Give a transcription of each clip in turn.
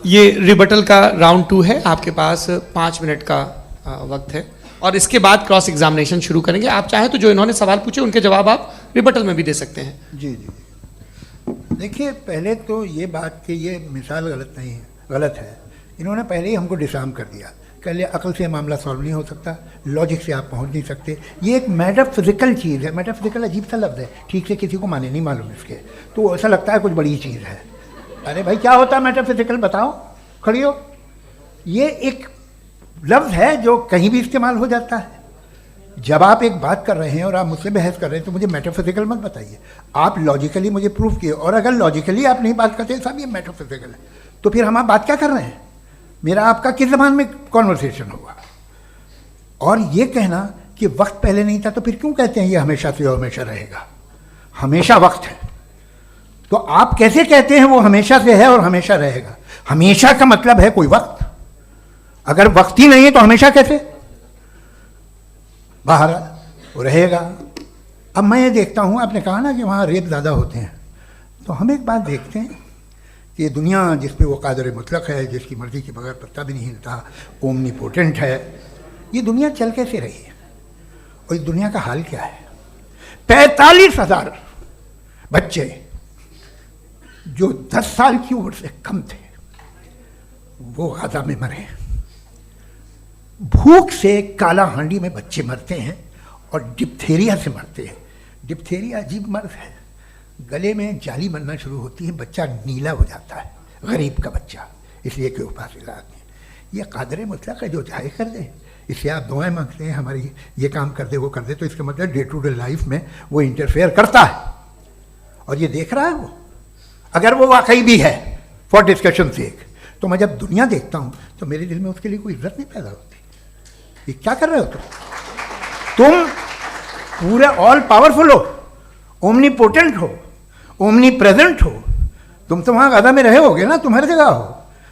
ये रिबटल का राउंड 2 है, आपके पास 5 मिनट का वक्त है और इसके बाद क्रॉस एग्जामिनेशन शुरू करेंगे। आप चाहें तो जो इन्होंने सवाल पूछे उनके जवाब आप रिबटल में भी दे सकते हैं। जी जी, देखिए पहले तो ये बात कि ये मिसाल गलत नहीं है, गलत है। इन्होंने पहले ही हमको डिसार्म कर दिया, कह लिया अकल से मामला सॉल्व नहीं हो सकता, लॉजिक से आप पहुंच नहीं सकते। ये एक मेटाफिजिकल चीज़ है। मेटाफिजिकल अजीब सा लफ्ज़ है, ठीक से किसी को माने नहीं मालूम इसके, तो ऐसा लगता है कुछ बड़ी चीज़ है। अरे भाई क्या होता है मेटाफिजिकल, बताओ, खड़ी हो। ये एक लफ्ज़ है जो कहीं भी इस्तेमाल हो जाता है। जब आप एक बात कर रहे हैं और आप मुझसे बहस कर रहे हैं तो मुझे मेटाफिजिकल मत बताइए, आप लॉजिकली मुझे प्रूव किए। और अगर लॉजिकली आप नहीं बात करते साहब ये मेटाफिजिकल है, तो फिर हम आप बात क्या कर रहे हैं? मेरा आपका किस ज़बान में कॉन्वर्सेशन होगा? और ये कहना कि वक्त पहले नहीं था, तो फिर क्यों कहते हैं ये हमेशा से हमेशा रहेगा? हमेशा वक्त है, तो आप कैसे कहते हैं वो हमेशा से है और हमेशा रहेगा? हमेशा का मतलब है कोई वक्त, अगर वक्त ही नहीं है तो हमेशा कैसे? बाहर वो रहेगा। अब मैं ये देखता हूँ, आपने कहा ना कि वहाँ रेप ज़्यादा होते हैं, तो हम एक बात देखते हैं कि ये दुनिया जिस पे वो कादर मुतलक है, जिसकी मर्ज़ी के बगैर पत्ता भी नहीं हिलता, ओमनीपोटेंट है, ये दुनिया चल कैसे रही है? और इस दुनिया का हाल क्या है? 45,000 बच्चे जो 10 साल की उम्र से कम थे वो गाजा में मरे। भूख से काला हांडी में बच्चे मरते हैं और डिप्थेरिया से मरते हैं। डिप्थेरिया अजीब मर्ज है, गले में जाली बनना शुरू होती है, बच्चा नीला हो जाता है, गरीब का बच्चा, इसलिए कि उपास इलाज में। ये कादर मुतलक है, जो चाहे कर दे। इससे आप दुआएं मांगते हैं हमारी, ये काम कर दे वो कर दे, तो इसका मतलब डे टू डे लाइफ में वो इंटरफेयर करता है और ये देख रहा है वो। अगर वो वाकई भी है फॉर डिस्कशन सेक, तो मैं जब दुनिया देखता हूँ तो मेरे दिल में उसके लिए कोई इज्जत नहीं पैदा होती। ये क्या कर रहे हो तुम पूरे ऑल पावरफुल हो, ओमनीपोटेंट हो, ओमनी प्रेजेंट हो। तुम तो वहाँ गादा में रहे होगे ना, तुम हर जगह हो।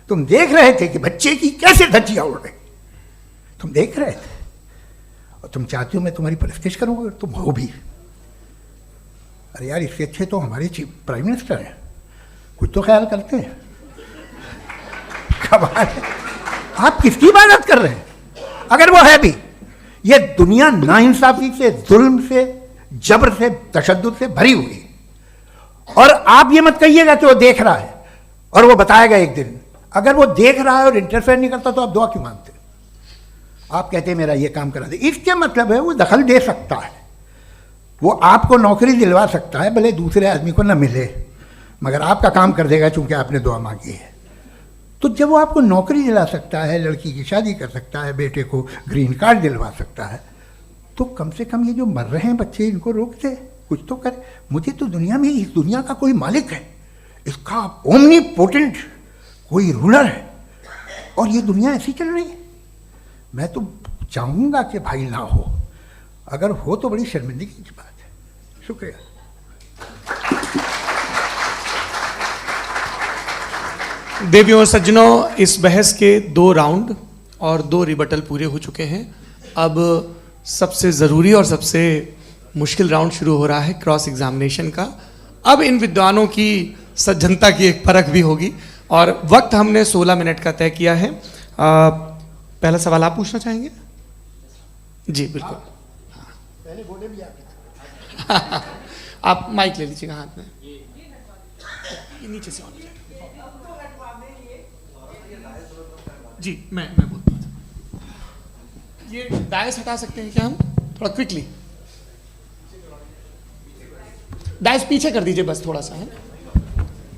तुम देख रहे थे कि बच्चे की कैसे धज्जियाँ उड़ रही, तुम देख रहे थे और तुम चाहते हो मैं तुम्हारी परस्तिश करूँगा, तुम हो भी। अरे यार, इससे अच्छे तो हमारे चीफ प्राइम मिनिस्टर हैं, कुछ तो ख्याल करते हैं। कमाल है, आप किसकी इबादत कर रहे हैं? अगर वो है भी, ये दुनिया नाइंसाफी से, जुल्म से, जबर से, तशद्दुद से भरी हुई। और आप ये मत कहिएगा कि वो देख रहा है और वो बताएगा एक दिन। अगर वो देख रहा है और इंटरफेयर नहीं करता तो आप दुआ क्यों मांगते? आप कहते हैं मेरा ये काम करा दे, इसके मतलब है वो दखल दे सकता है, वो आपको नौकरी दिलवा सकता है, भले दूसरे आदमी को न मिले, मगर आपका काम कर देगा चूंकि आपने दुआ मांगी है। तो जब वो आपको नौकरी दिला सकता है, लड़की की शादी कर सकता है, बेटे को ग्रीन कार्ड दिलवा सकता है, तो कम से कम ये जो मर रहे हैं बच्चे, इनको रोक दे, कुछ तो करे। मुझे तो दुनिया में, इस दुनिया का कोई मालिक है, इसका ओमनीपोटेंट कोई रूलर है, और ये दुनिया ऐसी चल रही है। मैं तो चाहूँगा कि भाई ना हो, अगर हो तो बड़ी शर्मिंदगी की बात है। शुक्रिया। देवियों और सज्जनों, इस बहस के 2 राउंड और 2 रिबटल पूरे हो चुके हैं। अब सबसे ज़रूरी और सबसे मुश्किल राउंड शुरू हो रहा है, क्रॉस एग्जामिनेशन का। अब इन विद्वानों की सज्जनता की एक परख भी होगी और वक्त हमने 16 मिनट का तय किया है। पहला सवाल आप पूछना चाहेंगे? जी बिल्कुल। पहले बोले भी आप माइक ले लीजिएगा हाथ में, ये नीचे से ऑन हो जाएगा। जी मैं बोलता हूँ, ये डायस हटा सकते हैं क्या हम थोड़ा क्विकली? डायस पीछे कर दीजिए बस थोड़ा सा, है,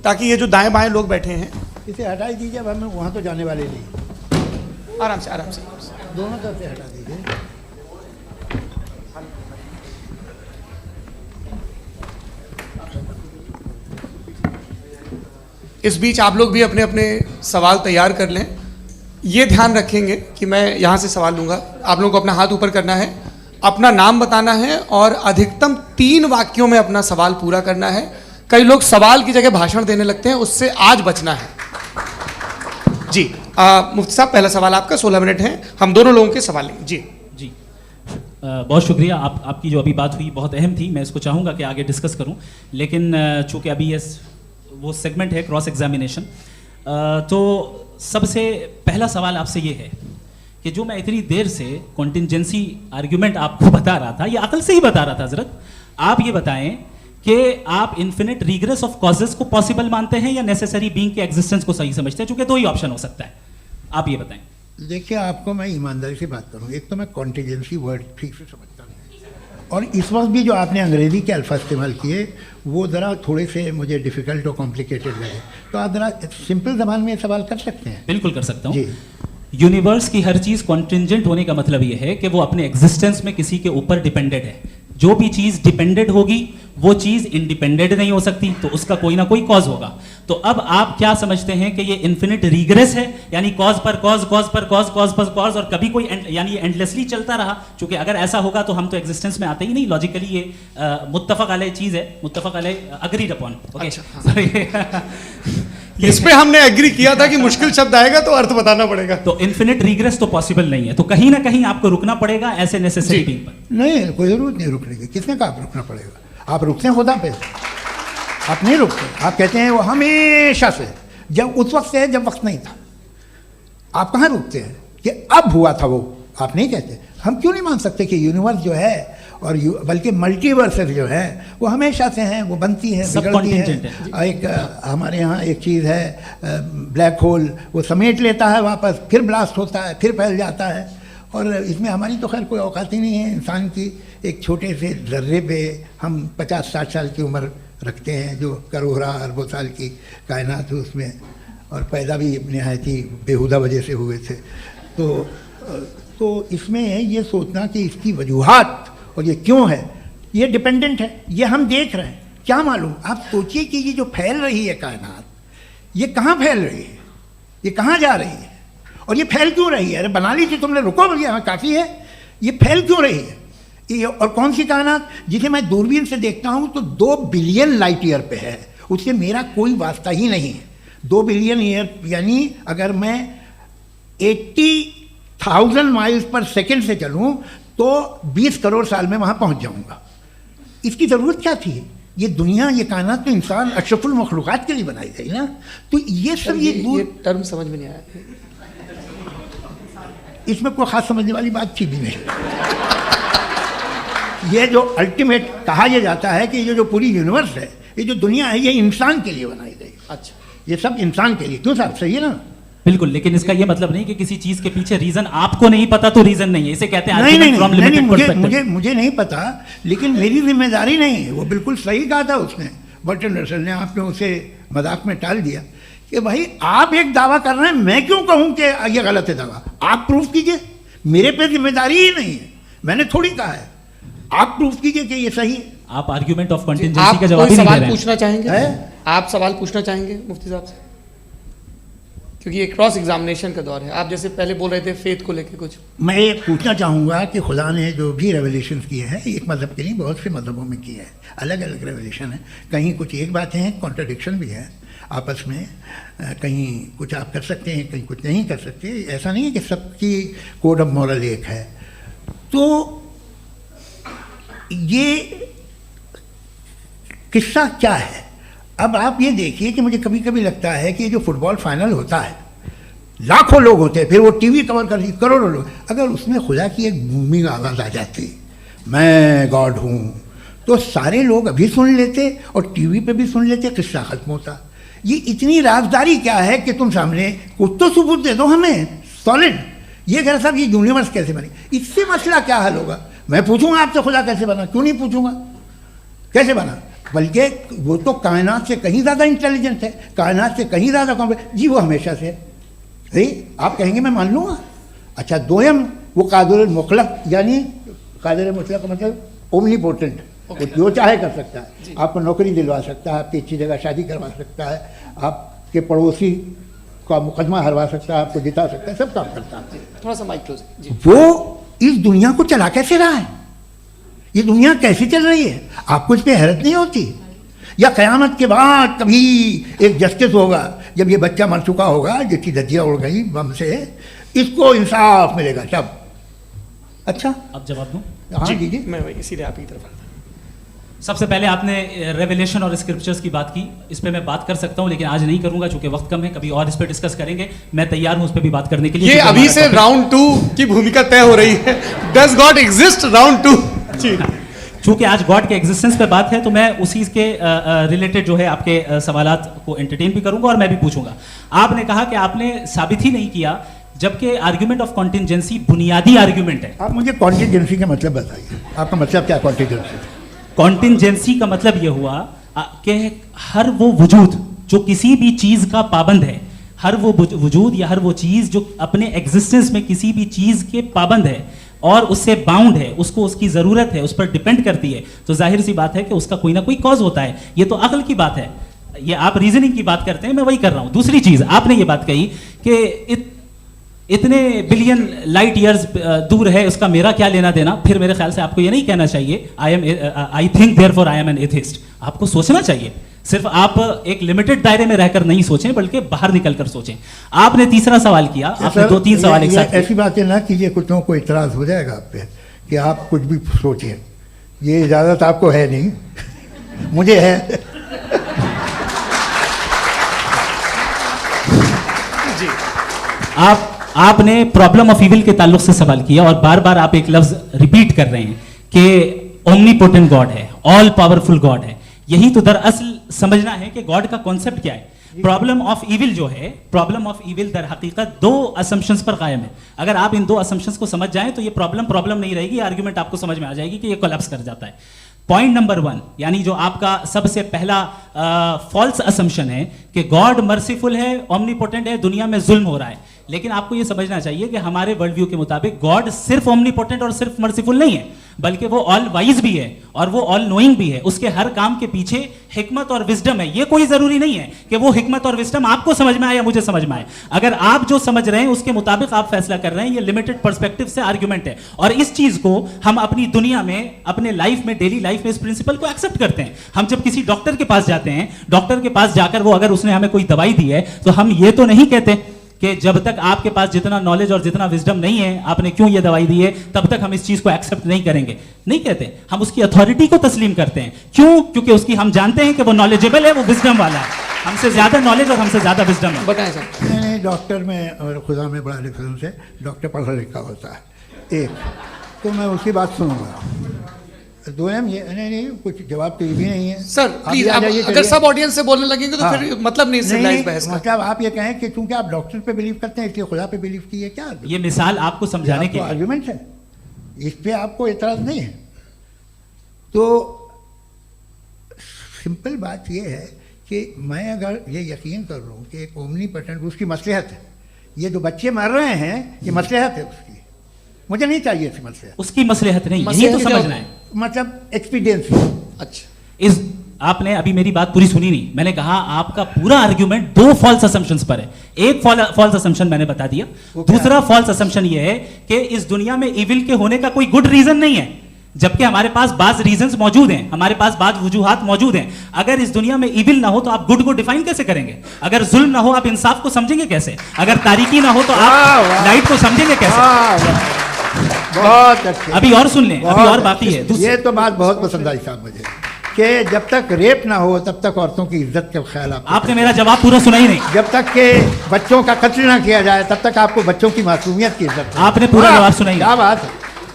ताकि ये जो दाएं बाएं लोग बैठे हैं इसे हटा ही दीजिए। अब हम वहाँ तो जाने वाले नहीं, आराम से आराम से दोनों तरफ से हटा दीजिए। इस बीच आप लोग भी अपने अपने सवाल तैयार कर लें। ये ध्यान रखेंगे कि मैं यहाँ से सवाल लूँगा, आप लोगों को अपना हाथ ऊपर करना है, अपना नाम बताना है और अधिकतम 3 वाक्यों में अपना सवाल पूरा करना है। कई लोग सवाल की जगह भाषण देने लगते हैं, उससे आज बचना है। जी मुफ्ती साहब, पहला सवाल आपका, 16 मिनट हैं, हम दोनों लोगों के सवाल लेंगे। जी बहुत शुक्रिया। आपकी जो अभी बात हुई बहुत अहम थी, मैं इसको चाहूँगा कि आगे डिस्कस करूँ, लेकिन चूँकि अभी वो सेगमेंट है क्रॉस एग्जामिनेशन। तो सबसे पहला सवाल आपसे ये है कि जो मैं इतनी देर से कॉन्टिंजेंसी आर्ग्यूमेंट आपको बता रहा था, ये अकल से ही बता रहा था हजरत, आप ये बताएं कि आप इन्फिनिट रिग्रेस ऑफ कॉजेस को पॉसिबल मानते हैं या नेसेसरी बीइंग के एग्जिस्टेंस को सही समझते हैं, चूंकि दो ही ऑप्शन हो सकता है, आप ये बताएं। देखिए, आपको मैं ईमानदारी से बात करूं, एक तो मैं कॉन्टिजेंसी वर्ड ठीक से समझता नहीं, और इस वक्त भी जो आपने अंग्रेजी के अल्फाज इस्तेमाल किए वो ज़रा थोड़े से मुझे डिफ़िकल्ट और कॉम्प्लिकेटेड लगे, तो आप ज़रा सिंपल ज़बान में सवाल कर सकते हैं। बिल्कुल कर सकता हूँ जी। यूनिवर्स की हर चीज कॉन्टिंजेंट होने का मतलब यह है कि वो अपने एग्जिस्टेंस में किसी के ऊपर डिपेंडेंट है। जो भी चीज डिपेंडेंट होगी वो चीज इंडिपेंडेंट नहीं हो सकती, तो उसका कोई ना कोई कॉज होगा। तो अब आप क्या समझते हैं कि ये इन्फिनिट रिग्रेस है, यानी कॉज पर कॉज, कॉज पर कॉज, कॉज पर कॉज, और कभी कोई यानी ये एंडलेसली चलता रहा? क्योंकि अगर ऐसा होगा तो हम तो एग्जिस्टेंस में आते ही नहीं, लॉजिकली ये मुत्तफक अलैह चीज है, मुत्तफक अलैह अग्रीड अपॉन। इस पे हमने एग्री किया था कि मुश्किल शब्द आएगा तो अर्थ बताना पड़ेगा। तो इन्फिनिट रिग्रेस तो पॉसिबल नहीं है, तो कहीं ना कहीं आपको रुकना पड़ेगा ऐसे नेसेसरी बीइंग पर। नहीं, कोई ज़रूरत नहीं रुकने की। किसने कहा आप रुकना पड़ेगा? आप रुकते हैं खुदा पे, आप नहीं रुकते। आप कहते हैं वो हमेशा से, जब उस वक्त से है जब वक्त नहीं था। आप कहाँ रुकते हैं कि अब हुआ था वो? आप नहीं कहते। हम क्यों नहीं मान सकते कि यूनिवर्स जो है और बल्कि मल्टीवर्सेस जो है वो हमेशा से हैं, वो बनती हैं, बिगड़ती हैं। एक हमारे यहाँ एक चीज़ है ब्लैक होल, वो समेट लेता है वापस, फिर ब्लास्ट होता है, फिर फैल जाता है। और इसमें हमारी तो खैर कोई औकात ही नहीं है इंसान की। एक छोटे से ज़र्रे पे हम 50-60 साल की उम्र रखते हैं, जो करोड़ों अरबों साल की कायनात है उसमें, और पैदा भी नहायत ही बेहुदा वजह से हुए थे। तो इसमें ये सोचना कि इसकी वजूहात और ये क्यों है, ये डिपेंडेंट है, ये हम देख रहे हैं, क्या मालूम। आप सोचिए कि ये जो फैल रही है कायनात, ये कहाँ फैल रही है, ये कहाँ जा रही है, और ये फैल क्यों रही है? अरे बना ली थी तुमने, रुको भैया, हाँ काफ़ी है। ये फैल क्यों रही है? ये और कौन सी कायनात जिसे मैं दूरबीन से देखता हूँ तो 2 बिलियन लाइट ईयर पे है, उससे मेरा कोई वास्ता ही नहीं है। 2 बिलियन ईयर यानी अगर मैं 80,000 माइल्स पर सेकेंड से चलूँ तो 20 करोड़ साल में वहाँ पहुँच जाऊँगा। इसकी ज़रूरत क्या थी? ये दुनिया, ये कायनात तो इंसान अशरफुल मखलूक़ात के लिए बनाई गई ना। तो ये सब ये टर्म समझ में नहीं आया, इसमें कोई ख़ास समझने वाली बात थी भी नहीं। ये जो अल्टीमेट कहा यह जाता है कि ये जो पूरी यूनिवर्स है, ये जो दुनिया है, ये इंसान के लिए बनाई गई। अच्छा, ये सब इंसान के लिए। क्यों साहब, सही है ना? बिल्कुल, लेकिन इसका ये मतलब नहीं कि किसी चीज के पीछे रीजन आपको नहीं पता तो रीजन नहीं है, इसे कहते हैं नहीं, मुझे नहीं पता, लेकिन मेरी जिम्मेदारी नहीं है। वो बिल्कुल सही कहा था उसने, बर्टन रसल ने। आपने उसे मजाक में टाल दिया कि भाई आप एक दावा कर रहे हैं, मैं क्यों कहूं कि ये गलत है दावा? आप प्रूफ कीजिए, मेरे पे जिम्मेदारी ही नहीं है, मैंने थोड़ी कहा है। आप प्रूफ कीजिए कि ये सही है। आप आर्ग्यूमेंट ऑफ कंटिंजेंसी का जवाब ही नहीं दे रहे हैं। सवाल पूछना चाहेंगे? आप सवाल पूछना चाहेंगे मुफ्ती साहब से? क्योंकि ये क्रॉस एग्जामिनेशन का दौर है। आप जैसे पहले बोल रहे थे फेथ को लेके कुछ, मैं ये पूछना चाहूँगा कि खुदा ने जो भी रेवोल्यूशन किए हैं, एक मज़हब के नहीं बहुत से मज़हबों में किए हैं, अलग अलग रेवोल्यूशन है। कहीं कुछ एक बातें हैं, कॉन्ट्रडिक्शन भी है आपस में, कहीं कुछ आप कर सकते हैं, कहीं कुछ नहीं कर सकते। ऐसा नहीं है कि सबकी कोड ऑफ मॉरल एक है। तो ये किस्सा क्या है? अब आप ये देखिए कि मुझे कभी कभी लगता है कि ये जो फुटबॉल फाइनल होता है, लाखों लोग होते हैं, फिर वो टीवी कवर कर रही करोड़ों लोग, अगर उसमें खुदा की एक बूमिंग आवाज़ आ जाती, मैं गॉड हूँ, तो सारे लोग अभी सुन लेते और टीवी पे भी सुन लेते, किस्सा खत्म होता। ये इतनी राजदारी क्या है कि तुम सामने कुछ तो सबूत दे दो हमें सॉलिड। ये कह रहा साहब ये यूनिवर्स कैसे बनी, इससे मसला क्या हल होगा? मैं पूछूंगा आपसे खुदा कैसे बना? क्यों नहीं पूछूंगा कैसे बना? बल्कि वो तो कायनात से कहीं ज़्यादा इंटेलिजेंट है, कायनात से कहीं ज़्यादा कॉम्प्लेक्स। जी वो हमेशा से है। आप कहेंगे मैं मान लूँगा। अच्छा, दोयम वो कादिर मुतलक, यानी कादिर मुतलक का मतलब ओमनीपोटेंट, वो जो चाहे कर सकता है। आपको नौकरी दिलवा सकता है, आपकी अच्छी जगह शादी करवा सकता है, आपके पड़ोसी का मुकदमा हरवा सकता है, आपको जिता सकता है, सब काम करता है। थोड़ा सा माइक क्लोज। वो इस दुनिया को चला कैसे रहा है? ये दुनिया कैसे चल रही है? आपको इस पर हैरत नहीं होती? या क़यामत के बाद कभी एक जस्टिस होगा, जब ये बच्चा मर चुका होगा जिसकी धज्जियाँ उड़ गई बम से, इसको इंसाफ मिलेगा तब? अच्छा, अब जवाब दूं? हाँ दीजिए। मैं इसीलिए आप की तरफ आता। सबसे पहले आपने रेवलेशन और स्क्रिप्चर्स की बात की, इस पे मैं बात कर सकता हूं लेकिन आज नहीं करूंगा चूंकि वक्त कम है, कभी और इस पे डिस्कस करेंगे। मैं तैयार हूं उस पे भी बात करने के लिए। ये अभी से राउंड 2 की भूमिका तय हो रही है। Does God exist round 2? जी, चूंकि आज गॉड के एग्जिस्टेंस पे बात है तो मैं उसी के रिलेटेड जो है आपके सवालात को एंटरटेन भी करूंगा और मैं भी पूछूंगा। आपने कहा कि आपने साबित ही नहीं किया, जबकि आर्ग्यूमेंट ऑफ कॉन्टिंजेंसी बुनियादी आर्ग्यूमेंट है। आप मुझे कॉन्टिजेंसी का मतलब बताइए, आपका मतलब क्या कॉन्टिजेंसी? कॉन्टिंजेंसी का मतलब यह हुआ कि हर वो वजूद जो किसी भी चीज का पाबंद है, हर वो वजूद या हर वो चीज जो अपने एग्जिस्टेंस में किसी भी चीज के पाबंद है और उससे बाउंड है, उसको उसकी जरूरत है, उस पर डिपेंड करती है, तो जाहिर सी बात है कि उसका कोई ना कोई कॉज होता है। ये तो अक्ल की बात है, ये आप रीजनिंग की बात करते हैं, मैं वही कर रहा हूं। दूसरी चीज आपने ये बात कही कि इतने बिलियन लाइट ईयर्स दूर है, उसका मेरा क्या लेना देना। फिर मेरे ख्याल से आपको ये नहीं कहना चाहिए I think therefore I am an atheist. आपको सोचना चाहिए, सिर्फ आप एक लिमिटेड दायरे में रहकर नहीं सोचें बल्कि बाहर निकलकर सोचें। आपने तीसरा सवाल किया, आपने 2-3 सवाल एक साथ। ऐसी बातें ना कीजिए, कुछ लोगों को इतराज हो जाएगा आप पे कि आप कुछ भी सोचें। ये इजाजत आपको है नहीं, मुझे है। आपने प्रॉब्लम ऑफ इविल के ताल्लुक से सवाल किया और बार बार आप एक लफ्ज रिपीट कर रहे हैं कि ओमनीपोटेंट गॉड है, ऑल पावरफुल गॉड है। यही तो दरअसल समझना है कि गॉड का कॉन्सेप्ट क्या है। प्रॉब्लम ऑफ इविल जो है, प्रॉब्लम ऑफ इविल दर हकीकत 2 असम्पशंस पर कायम है। अगर आप इन 2 असम्पशंस को समझ जाएं तो ये प्रॉब्लम नहीं रहेगी, आर्ग्यूमेंट आपको समझ में आ जाएगी कि ये कोलैप्स कर जाता है। पॉइंट नंबर 1, यानी जो आपका सबसे पहला फॉल्स असम्पशन है कि गॉड मर्सीफुल है, ओमनीपोटेंट है, दुनिया में जुल्म हो रहा है। लेकिन आपको यह समझना चाहिए कि हमारे वर्ल्ड व्यू के मुताबिक गॉड सिर्फ ओमनीपोटेंट और सिर्फ मर्सीफुल नहीं है, बल्कि वो ऑल वाइज भी है और वो ऑल नोइंग भी है। उसके हर काम के पीछे हिकमत और विजडम है। ये कोई जरूरी नहीं है कि वो हिकमत और विजडम आपको समझ में आए या मुझे समझ में आए। अगर आप जो समझ रहे हैं उसके मुताबिक आप फैसला कर रहे हैं, ये लिमिटेड पर्सपेक्टिव से आर्ग्यूमेंट है। और इस चीज को हम अपनी दुनिया में, अपने लाइफ में, डेली लाइफ में इस प्रिंसिपल को एक्सेप्ट करते हैं। हम जब किसी डॉक्टर के पास जाते हैं, डॉक्टर के पास जाकर वो अगर उसने हमें कोई दवाई दी है तो हम ये तो नहीं कहते कि जब तक आपके पास जितना नॉलेज और जितना विजडम नहीं है, आपने क्यों ये दवाई दी है, तब तक हम इस चीज को एक्सेप्ट नहीं करेंगे। नहीं कहते, हम उसकी अथॉरिटी को तस्लीम करते हैं। क्यों? क्योंकि उसकी हम जानते हैं कि वो नॉलेजेबल है, वो विजडम वाला है, हमसे ज्यादा नॉलेज और हमसे ज्यादा विजडम है। बताएं सर। नहीं, डॉक्टर में और खुदा में बड़ा डिफरेंस है। डॉक्टर पढ़ा लिखा होता है, एक तो मैं उसकी बात सुनूंगा। 2 ये नहीं, कुछ जवाब तो ये भी नहीं है सर। प्लीज अगर सब ऑडियंस से बोलने लगेंगे तो फिर मतलब नहीं सिविलाइज्ड बहस का। मतलब आप ये कहें कि चूंकि आप डॉक्टर पे बिलीव करते हैं इसलिए खुदा पे बिलीव कीजिए, क्या ये मिसाल आपको समझाने के आर्गुमेंट है, इस पे आपको एतराज नहीं है। तो सिंपल बात ये है कि मैं अगर ये यकीन कर लूँ कि एक ओमनीपोटेंट, उसकी मसलहत है, ये जो बच्चे मर रहे हैं ये मसलहत है उसकी, मुझे नहीं चाहिए थी मसलहत। उसकी मसलहत नहीं, यही तो समझना है, मतलब एक्सपीरियंस। अच्छा, इस आपने अभी मेरी बात पूरी सुनी नहीं। मैंने कहा आपका पूरा आर्ग्यूमेंट 2 फॉल्स असम्पशंस पर है। एक फॉल्स असम्पशन मैंने बता दिया, दूसरा फॉल्स असम्पशन यह है कि इस दुनिया में इविल के होने का कोई गुड रीजन नहीं है, जबकि हमारे पास बाज रीजंस मौजूद हैं, हमारे पास बाज वजूहात मौजूद हैं। अगर इस दुनिया में इविल ना हो तो आप गुड को डिफाइन कैसे करेंगे? अगर जुल्म ना हो आप इंसाफ को समझेंगे कैसे? अगर तारीकी ना हो तो आप लाइट को समझेंगे कैसे? बहुत अच्छे। अभी और सुन लें, अभी और बाकी है। ये तो बात बहुत पसंद आई साहब मुझे कि जब तक रेप ना हो तब तक औरतों की इज्जत का ख्याल आपने मेरा जवाब पूरा सुना ही नहीं। जब तक के बच्चों का कत्ल ना किया जाए तब तक आपको बच्चों की मासूमियत की इज्जत। आपने पूरा जवाब सुना ही नहीं। क्या बात है,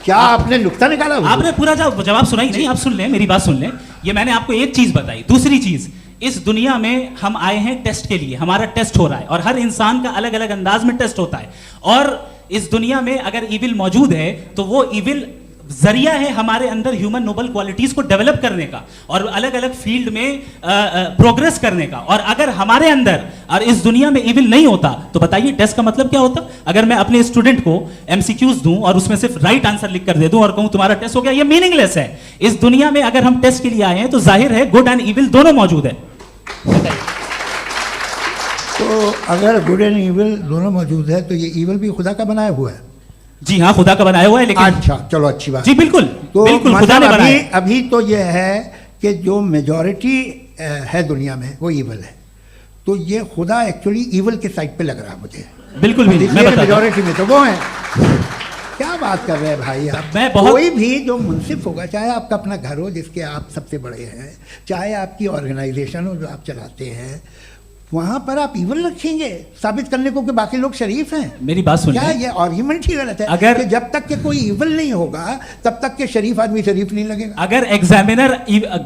क्या आपने नुक्ता निकाला? आपने पूरा जवाब सुना ही नहीं। आप सुन लें, मेरी बात सुन लें। ये मैंने आपको एक चीज बताई। दूसरी चीज, इस दुनिया में हम आए हैं टेस्ट के लिए, हमारा टेस्ट हो रहा है और हर इंसान का अलग अलग अंदाज में टेस्ट होता है। और इस दुनिया में अगर इविल मौजूद है तो वो इविल जरिया है हमारे अंदर ह्यूमन नोबल क्वालिटीज को डेवलप करने का और अलग अलग फील्ड में प्रोग्रेस करने का। और अगर हमारे अंदर और इस दुनिया में इविल नहीं होता तो बताइए टेस्ट का मतलब क्या होता? अगर मैं अपने स्टूडेंट को एमसीक्यूज दूं और उसमें सिर्फ राइट आंसर लिख कर दे दूं और कहूं तुम्हारा टेस्ट हो गया, ये मीनिंगलेस है। इस दुनिया में अगर हम टेस्ट के लिए आए हैं तो जाहिर है गुड एंड इविल दोनों मौजूद है। तो अगर गुड एंड इविल दोनों मौजूद है तो ये इविल भी खुदा का बनाया हुआ है? जी हाँ, खुदा का बनाया हुआ है। लेकिन अच्छा, चलो अच्छी बात। जी बिल्कुल, तो बिल्कुल खुदा ने बनाया। अभी तो ये है कि जो मेजॉरिटी है दुनिया में वो इविल है, तो ये खुदा एक्चुअली इविल के साइड पे लग रहा है मुझे। बिल्कुल भी नहीं, मैं बताता हूं। मेजॉरिटी में तो वो है। क्या बात कर रहे हैं भाई आप? मैं बहुत- कोई भी जो मुंसिफ होगा, चाहे आपका अपना घर हो जिसके आप सबसे बड़े हैं, चाहे आपकी ऑर्गेनाइजेशन हो जो आप चलाते हैं, वहां पर आप इवन रखेंगे साबित करने को कि बाकी लोग शरीफ हैं। मेरी बात सुनिए। क्या ये आर्ग्यूमेंट ही गलत है? अगर- कि जब तक के कोई इवल नहीं होगा तब तक के शरीफ आदमी शरीफ नहीं लगेगा। अगर एग्जामिनर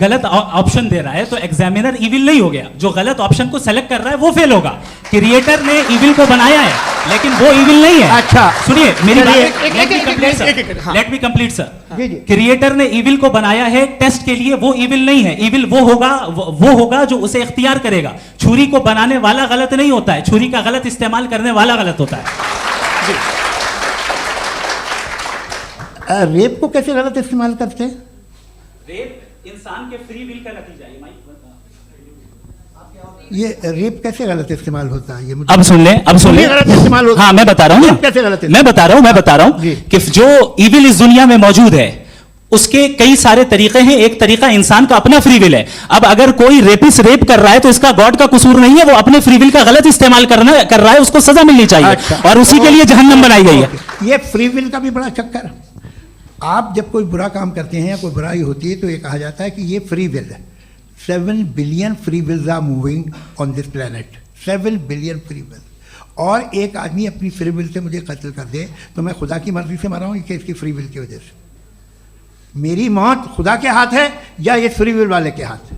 गलत ऑप्शन दे रहा है तो एग्जामिनर इविल नहीं हो गया, जो गलत ऑप्शन को सेलेक्ट कर रहा है वो फेल होगा। क्रिएटर ने इविल को बनाया है लेकिन वो इविल नहीं है। अच्छा। सुनिए मेरी बात, चलिए, लेट मी कंप्लीट सर। जी, जी। क्रिएटर ने इविल को बनाया है टेस्ट के लिए, वो इविल नहीं है। इविल वो होगा जो उसे इख्तियार करेगा। छुरी को बनाने वाला गलत नहीं होता है, छुरी का गलत इस्तेमाल करने वाला गलत होता है। रेप को कैसे गलत इस्तेमाल करते हैं? रेप इंसान के फ्री विल का नतीजा है। ये रेप कैसे गलत इस्तेमाल होता है? ये मुझे अब सुन ले, गलत इस्तेमाल होता है। हाँ मैं बता रहा हूँ ना, कैसे गलत मैं बता रहा हूँ जी। कि जो इविल इस दुनिया में मौजूद है उसके कई सारे तरीके हैं। एक तरीका इंसान का अपना फ्री विल है। अब अगर कोई रेपिस्ट रेप कर रहा है तो इसका गॉड का कसूर नहीं है, वो अपने फ्री विल का गलत इस्तेमाल कर रहा है, उसको सजा मिलनी चाहिए। अच्छा। और उसी के लिए जहन्नम बनाई गई है। ये फ्री विल का भी बड़ा चक्कर। आप जब कोई बुरा काम करते हैं या कोई बुराई होती है तो ये कहा जाता है कि ये फ्री विल है। 7 billion free wills are moving on this planet. 7 billion free will. और एक आदमी अपनी फ्री विल से मुझे कत्ल कर दे तो मैं खुदा की मर्जी से मरा हूँ कि इसकी फ्री विल की वजह से? मेरी मौत खुदा के हाथ है या ये फ्री विल वाले के हाथ?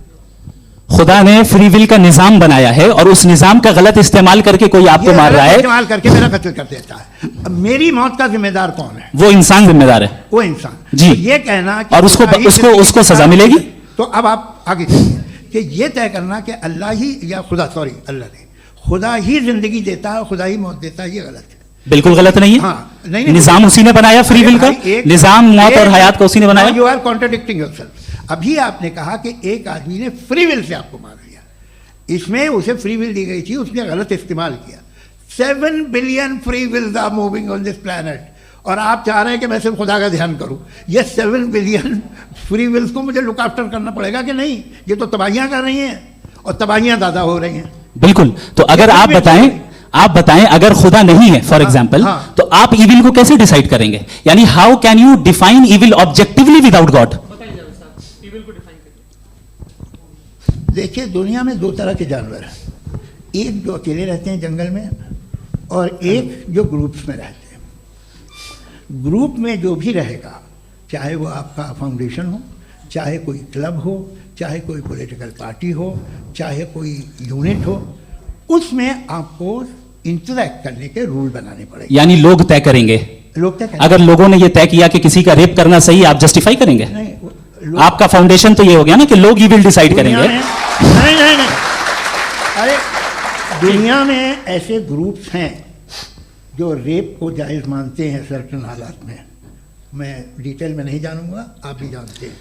खुदा ने फ्री विल का निजाम बनाया है और उस निजाम का गलत इस्तेमाल करके कोई आपको मार रहा है, इस्तेमाल करके मेरा कत्ल कर देता है। अब मेरी मौत का जिम्मेदार कौन है? वो इंसान जिम्मेदार है। वो इंसान। जी। तो ये कहना कि और उसको खुदा ही उसको जिंदगी उसको देता सजा है। मिलेगी। तो अब आप आगे चलिए कि ये तय करना कि अल्लाह ही या खुदा, सॉरी अल्लाह नहीं, खुदा ही जिंदगी देता है, खुदा ही मौत देता है, ये गलत है। बिल्कुल गलत नहीं है। हाँ, नहीं, निजाम उसी ने बनाया फ्री विल का। निजाम मौत और हयात का उसी ने बनाया। You are contradicting yourself. अभी आपने कहा कि एक आदमी ने फ्री विल से आपको मार दिया, इसमें उसे फ्री विल दी गई थी, उसने गलत इस्तेमाल किया। 7 billion free wills are moving on this planet और आप चाह रहे हैं कि मैं सिर्फ खुदा का ध्यान करूं। ये 7 बिलियन फ्री विल्स को मुझे लुक आफ्टर करना पड़ेगा कि नहीं? ये तो तबाहियां कर रही हैं और तबाहियां ज़्यादा हो रही हैं। बिल्कुल। तो अगर आप बताएं अगर खुदा नहीं है फॉर एग्जाम्पल, हाँ। तो आप इविल को कैसे डिसाइड करेंगे? यानी how can you define evil objectively without God? देखिए, दुनिया में 2 तरह के जानवर हैं। एक जो अकेले रहते हैं जंगल में और एक जो ग्रुप्स में रहते हैं। ग्रुप में जो भी रहेगा, चाहे वो आपका फाउंडेशन हो, चाहे कोई क्लब हो, चाहे कोई पॉलिटिकल पार्टी हो, चाहे कोई यूनिट हो, उसमें आपको इंटरैक्ट करने के रूल बनाने पड़ेंगे। यानी लोग तय करेंगे। लोग तय करेंगे। अगर लोगों ने यह तय किया कि किसी का रेप करना सही है, आप जस्टिफाई करेंगे? नहीं, आपका फाउंडेशन तो ये हो गया ना कि लोग ही विल डिसाइड करेंगे। नहीं, अरे दुनिया में ऐसे ग्रुप्स हैं जो रेप को जायज़ मानते हैं सर्टेन हालात में। मैं डिटेल में नहीं जानूंगा, आप भी जानते हैं।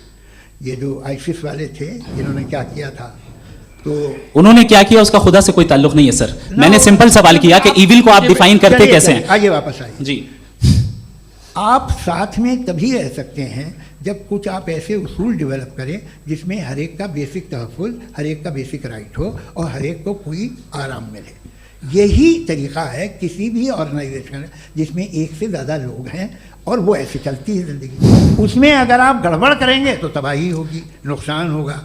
ये जो आईसिस वाले थे जिन्होंने क्या किया था, तो उन्होंने क्या किया उसका खुदा से कोई ताल्लुक नहीं है सर। मैंने सिंपल सवाल किया कि इविल को आप डिफाइन करते कैसे हैं? आइए वापस आइए जी। आप साथ में तभी रह सकते हैं जब कुछ आप ऐसे उसूल डेवलप करें जिसमें हर एक का बेसिक तहफ़्फ़ुज़, हर एक का बेसिक राइट हो और हर एक को कोई आराम मिले। यही तरीक़ा है किसी भी ऑर्गेनाइजेशन जिसमें एक से ज़्यादा लोग हैं और वो ऐसे चलती है ज़िंदगी। उसमें अगर आप गड़बड़ करेंगे तो तबाही होगी, नुकसान होगा,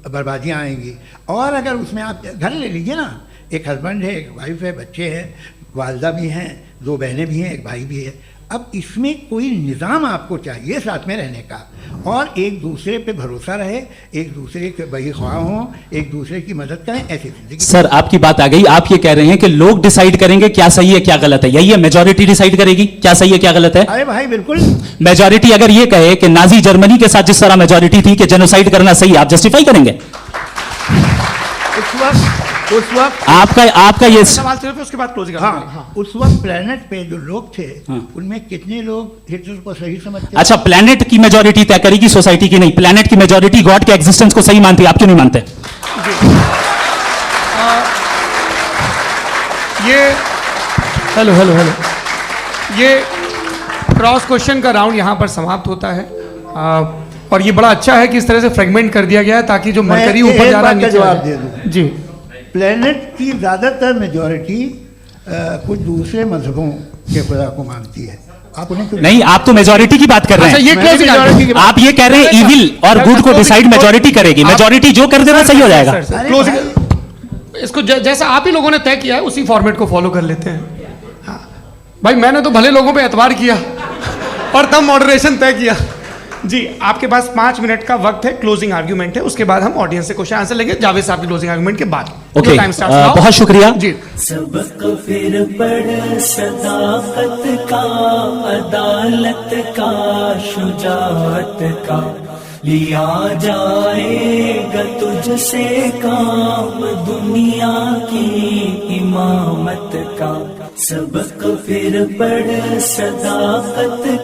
बर्बादियाँ आएंगी। और अगर उसमें आप घर ले लीजिए ना, एक हस्बैंड है, एक वाइफ है, बच्चे हैं, वालदा भी हैं, 2 बहनें भी हैं, एक भाई भी है। अब इसमें कोई निज़ाम आपको चाहिए साथ में रहने का, और एक दूसरे पे भरोसा रहे, एक दूसरे के बहीख्वाह हों, एक दूसरे की मदद करें, ऐसी जिंदगी। सर आपकी बात आ गई। आप ये कह रहे हैं कि लोग डिसाइड करेंगे क्या सही है क्या गलत है, यही है? मेजॉरिटी डिसाइड करेगी क्या सही है क्या गलत है? अरे भाई बिल्कुल। मेजॉरिटी अगर ये कहे कि नाजी जर्मनी के साथ जिस तरह मेजॉरिटी थी कि जेनोसाइड करना सही, आप जस्टिफाई करेंगे? उस वक्त आपका ये सवाल सिर्फ उसके बाद क्लोज करना है। हाँ, उस वक्त प्लेनेट पे जो लोग थे उनमें कितने लोग हिटलर को सही समझते? अच्छा, प्लेनेट की मेजॉरिटी तय करेगी, सोसाइटी की नहीं। प्लेनेट की मेजॉरिटी गॉड के एग्जिस्टेंस को सही मानती है, आप क्यों नहीं मानते? ये हेलो ये क्रॉस क्वेश्चन का राउंड यहाँ पर समाप्त होता है। और ये बड़ा अच्छा है कि इस तरह से फ्रेगमेंट कर दिया गया है ताकि जो मरकरी ऊपर जा रहा है नीचे जवाब दे दूं जी। प्लेनेट की ज़्यादातर मेजॉरिटी कुछ दूसरे मजहबों के खुदा को मानती है, आप उन्हें क्यों नहीं, आप तो मेजोरिटी की बात कर रहे अच्छा, हैं। ये closing argument- आप ये कह रहे हैं इविल और गुड को डिसाइड मेजोरिटी करेगी, मेजोरिटी जो कर देना सही हो जाएगा। क्लोजिंग इसको जैसा आप ही लोगों ने तय किया है उसी फॉर्मेट को फॉलो कर लेते हैं। हाँ। भाई मैंने तो भले लोगों पे एतबार किया और तब मॉडरेशन तय किया। जी, आपके पास 5 मिनट का वक्त है, क्लोजिंग आर्ग्यूमेंट है, उसके बाद हम ऑडियंस से क्वेश्चन आंसर लेंगे जावेद साहब की क्लोजिंग आर्ग्यूमेंट के बाद। ओके, बहुत शुक्रिया जी। सबक फिर पढ़ सदाकत का, अदालत का, शुजाअत का, लिया जाएगा तुझसे काम दुनिया की इमामत का। सबक फिर पढ़ सदाकत